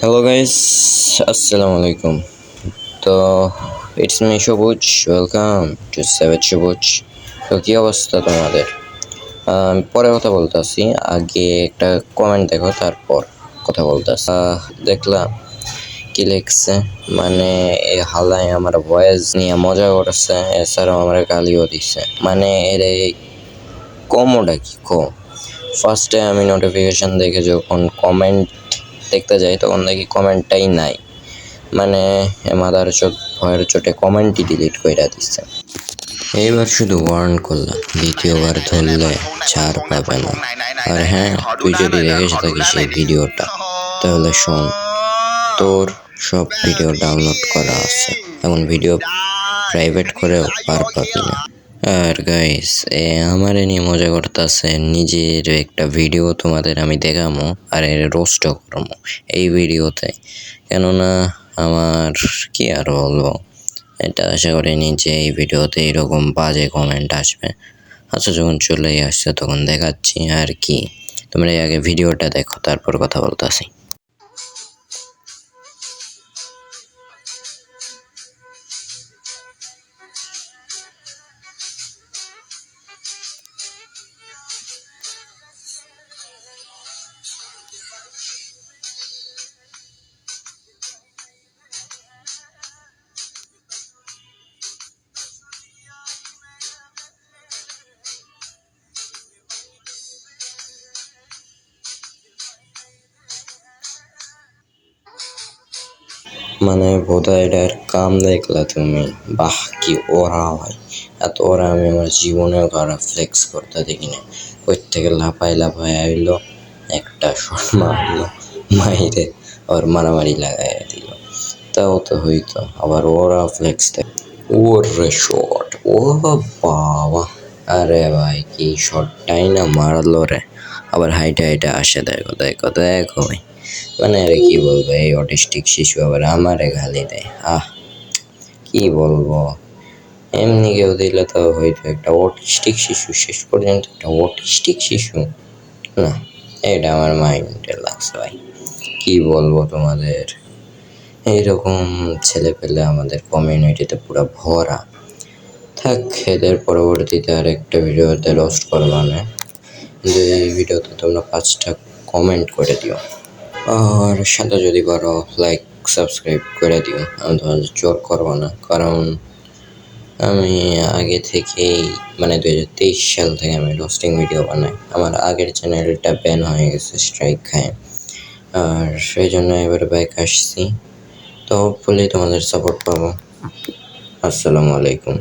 Hello guys, Assalamu alaikum. তো it's me সবুজ, welcome to সেভেজ সবুজ। তো কী অবস্থা তোমাদের? আমি পরে কথা বলতেছি, আগে একটা কমেন্ট দেখো তারপর কথা বলতেছি। দেখলাম কি লিখছে, মানে এই হালায় আমার ভয়েস নিয়ে মজা করছে, এছাড়াও আমার গালিও দিছে। মানে এর এই কমোটা কি কো, ফার্স্টে আমি নোটিফিকেশান দেখে যখন কমেন্ট দেখতে যাই তখন দেখি কমেন্টটাই নাই। মানে মাদার চোট ভয়ের চোটে কমেন্টই ডিলিট করে দিচ্ছে। এইবার শুধু ওয়ার্ন করলাম, দ্বিতীয়বার ধরলে ছাড় পাবে না। আর হ্যাঁ, তুই যদি দেখে থাকিস সেই ভিডিওটা তাহলে শোন, তোর সব ভিডিও ডাউনলোড করা আছে, এমন ভিডিও প্রাইভেট করেও পার পাবি না। আর গাইস, আমার নিয়ে মজা করতেছে, নিজের একটা ভিডিও তোমাদের আমি দেখামো আর এর রোস্টও করবো এই ভিডিওতে। কেননা আমার কি আর বলবো, এটা আশা করিনি যে এই ভিডিওতে এরকম বাজে কমেন্ট আসবে। আচ্ছা, যখন চলেই আসছে তখন দেখাচ্ছি আর কি। তোমরা আগে ভিডিওটা দেখো, তারপর কথা বলতেছি। মানে বোধহয় এটার কাম দেখলা তুমি, বাহ কি ওরা হয়। এত ওরা আমি আমার জীবনেও কারা ফ্লেক্স করতে দেখি না। ওই থেকে লাফাই লাফাই আইলো, একটা শট মারলো, মাইরে আবার মারামারি লাগাই দিল, তাও তো হইতো। আবার ওরা ফ্লেক্স দেয়, ওর শট, ও বাবা, আরে ভাই কি শটটাই না মারলো রে। আবার হাইটে হাইটে আসে, দেখো দেখো দেখো ভাই। মানে আরে কি বলবো, এই অটিস্টিক শিশু আবার আমারে গালি দেয়। কি বলবো, এমনি কেউ দিলে তো হয়তো একটা অটিস্টিক শিশু, শেষ পর্যন্ত একটা অটিস্টিক শিশু না, এটা আমার মাইন্ডে লাগছে ভাই। কি বলবো তোমাদের, এইরকম ছেলে পেলে আমাদের কমিউনিটিতে পুরো ভরা থাক। এদের পরবর্তীতে আর একটা ভিডিওতে রোস্ট করবা না, যে এই ভিডিওতে তোমরা 5টা কমেন্ট করে দিও, আর সাথে যদি পারো লাইক সাবস্ক্রাইব করে দিও। আমি তোমাদের জোর করবো না, কারণ আমি আগে থেকেই মানে 2023 সাল থেকে আমি রোস্টিং ভিডিও বানাই। আমার আগের চ্যানেলটা ব্যান হয়ে গেছে, স্ট্রাইক খায়, আর সেই জন্য এবার ব্যাক আসছি। তো হোপফুলি তোমাদের সাপোর্ট পাবো। আসসালামু আলাইকুম।